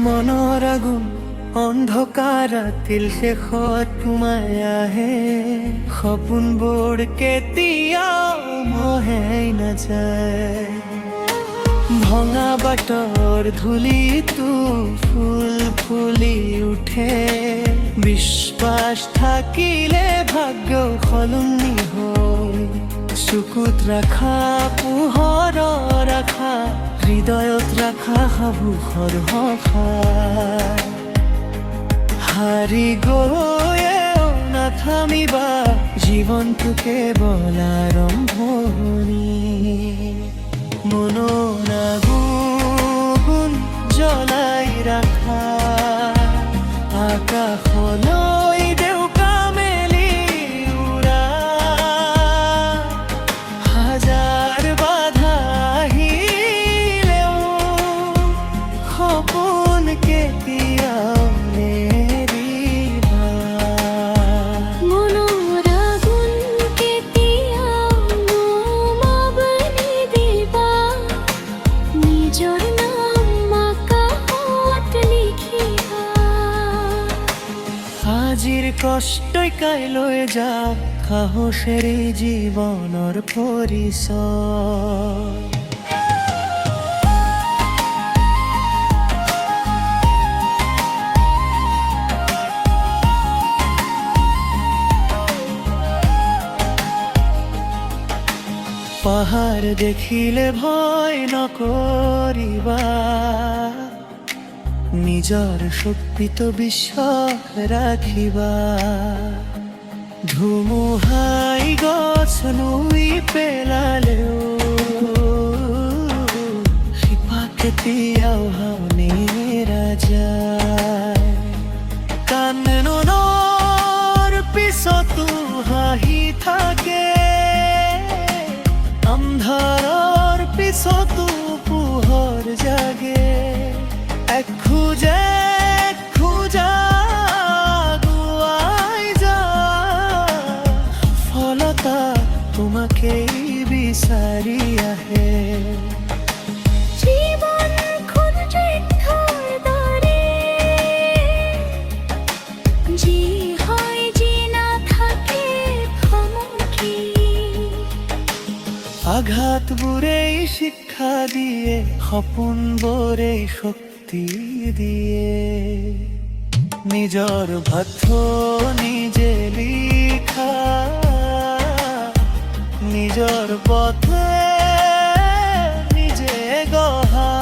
মনোর আগুন অন্ধকাৰ ৰাতিৰ শেষত সোমাই আহে সপোনবোৰ কেতিয়াও মহেই নাযায় ভঙা বাটৰ ধূলিটো ফুল ফুলি উঠে বিশ্বাস থাকিলে ভাগ্য সলনি হয় চকুত ৰাখা পোহৰৰ আশা হৃদয়ত ৰাখা সাহসৰ সঁফাৰ হাৰি গৈও নাথামিবা জীৱনটো কেৱল আৰম্ভণি মনৰ আগুন জ্বলাই ৰাখা আকাশলৈ দেউকা মেলি উৰা হাজাৰ বাধা আহিলেও সপোন কেতিয়াও নেৰিবা মনৰ আগুন কেতিয়াও নুমাব নিদিবা নিজৰ নাম আকাশত লিখিবা আজিৰ কষ্টই কাইলৈ যাওক সাহসেৰে জীৱনৰ পৰিচয় পাহাৰ দেখিলে ভয় নকৰিবা নিজৰ শক্তিত বিশ্বাস ৰাখিবা ধুমুহাই গছ নুই পেলালেও শিপা কেতিয়াও নেৰা যায় কান্দোনৰ পিছতো হাঁহি থাকে আন্ধাৰৰ পিছতো পোহৰ জাগে এক খোজে খোজা আগুৱাই যা সফলতা তোমাকেই বিচাৰি আহে জীৱনখন যুদ্ধৰ দৰে যি হয় যি নাথাকে থমকি আঘাতবোৰেই শিক্ষা দিয়ে সপোনবোৰেই শক্তি দিয়ে নিজৰ ভাগ্য নিজে লিখা নিজৰ পথে নিজে গঢ়া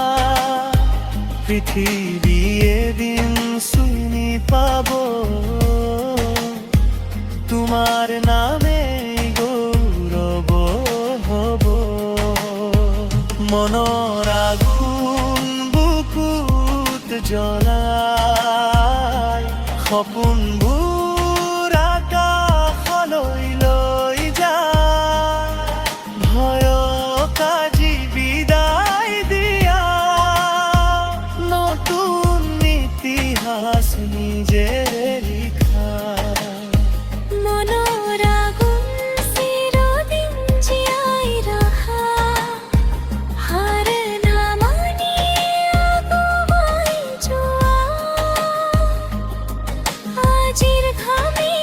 পৃথিৱীয়ে এদিন চিনি পাব তোমাৰ নামে গৌৰৱ হ'ব মনৰ আগুন বুকুত জ্বলাই সপোনবোৰ আকাশলৈ লৈ যায় ভয়ক আজি বিদায় দিয়া নতুন ইতিহাস নিজে লিখা মনৰ আগুন চিৰদিন জীয়াই ৰখা হাৰ নামানি আগুৱাই যোৱা আজিৰ ঘামি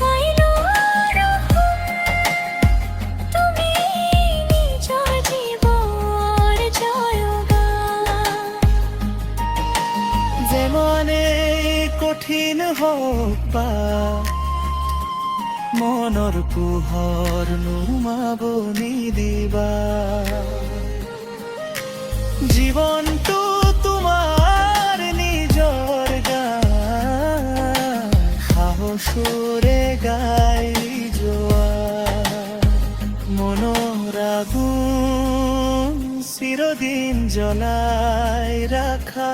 কাইলৈৰ সোণ তুমি নিজৰ জীৱৰ জয়গা যেমনে কঠিন হোক বা মনৰ পোহৰ নুমাব নিদিবা জীৱনটো তোমাৰ নিজৰ গান সাহসেৰে গাই যোৱা মনৰ আগুন চিৰদিন জ্বলাই ৰাখা